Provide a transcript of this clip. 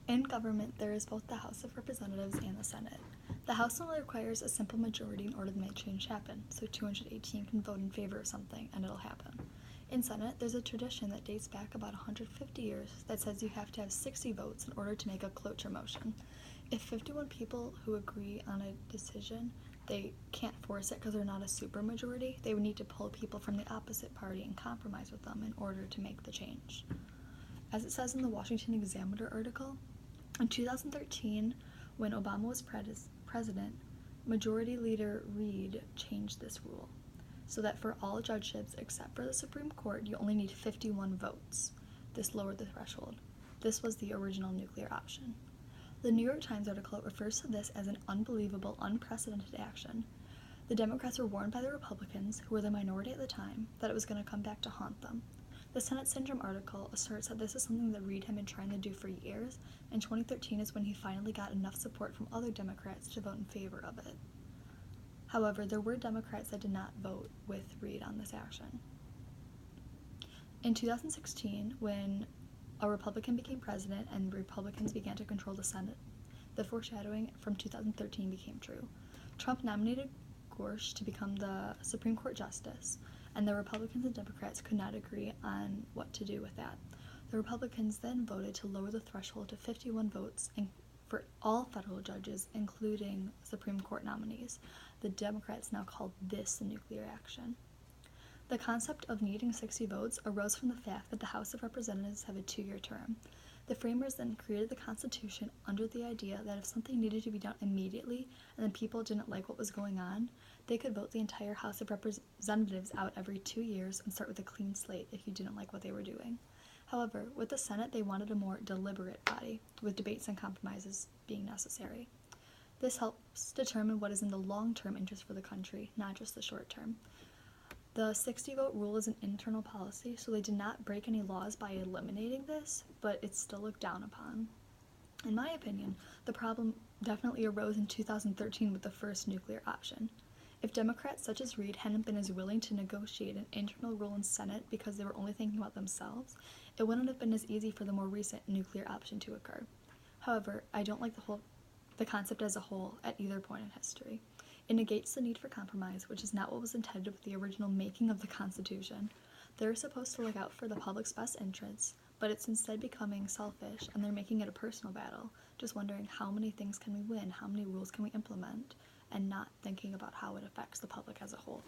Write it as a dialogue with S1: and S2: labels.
S1: In government, there is both the House of Representatives and the Senate. The House only requires a simple majority in order to make change happen, so 218 can vote in favor of something and it'll happen. In Senate, there's a tradition that dates back about 150 years that says you have to have 60 votes in order to make a cloture motion. If 51 people who agree on a decision, they can't force it because they're not a supermajority, they would need to pull people from the opposite party and compromise with them in order to make the change. As it says in the Washington Examiner article, in 2013, when Obama was president, Majority Leader Reid changed this rule so that for all judgeships except for the Supreme Court, you only need 51 votes. This lowered the threshold. This was the original nuclear option. The New York Times article refers to this as an unbelievable, unprecedented action. The Democrats were warned by the Republicans, who were the minority at the time, that it was going to come back to haunt them. The Senate Syndrome article asserts that this is something that Reid had been trying to do for years, and 2013 is when he finally got enough support from other Democrats to vote in favor of it. However, there were Democrats that did not vote with Reid on this action. In 2016, when a Republican became president and Republicans began to control the Senate, the foreshadowing from 2013 became true. Trump nominated Gorsuch to become the Supreme Court Justice, and the Republicans and Democrats could not agree on what to do with that. The Republicans then voted to lower the threshold to 51 votes for all federal judges, including Supreme Court nominees. The Democrats now called this the nuclear action. The concept of needing 60 votes arose from the fact that the House of Representatives have a 2-year term. The framers then created the Constitution under the idea that if something needed to be done immediately and then people didn't like what was going on, they could vote the entire House of Representatives out every 2 years and start with a clean slate if you didn't like what they were doing. However, with the Senate, they wanted a more deliberate body, with debates and compromises being necessary. This helps determine what is in the long-term interest for the country, not just the short-term. The 60-vote rule is an internal policy, so they did not break any laws by eliminating this, but it's still looked down upon. In my opinion, the problem definitely arose in 2013 with the first nuclear option. If Democrats such as Reid hadn't been as willing to negotiate an internal rule in Senate because they were only thinking about themselves, it wouldn't have been as easy for the more recent nuclear option to occur. However, I don't like the concept as a whole at either point in history. It negates the need for compromise, which is not what was intended with the original making of the Constitution. They're supposed to look out for the public's best interests, but it's instead becoming selfish, and they're making it a personal battle, just wondering how many things can we win, how many rules can we implement, and not thinking about how it affects the public as a whole.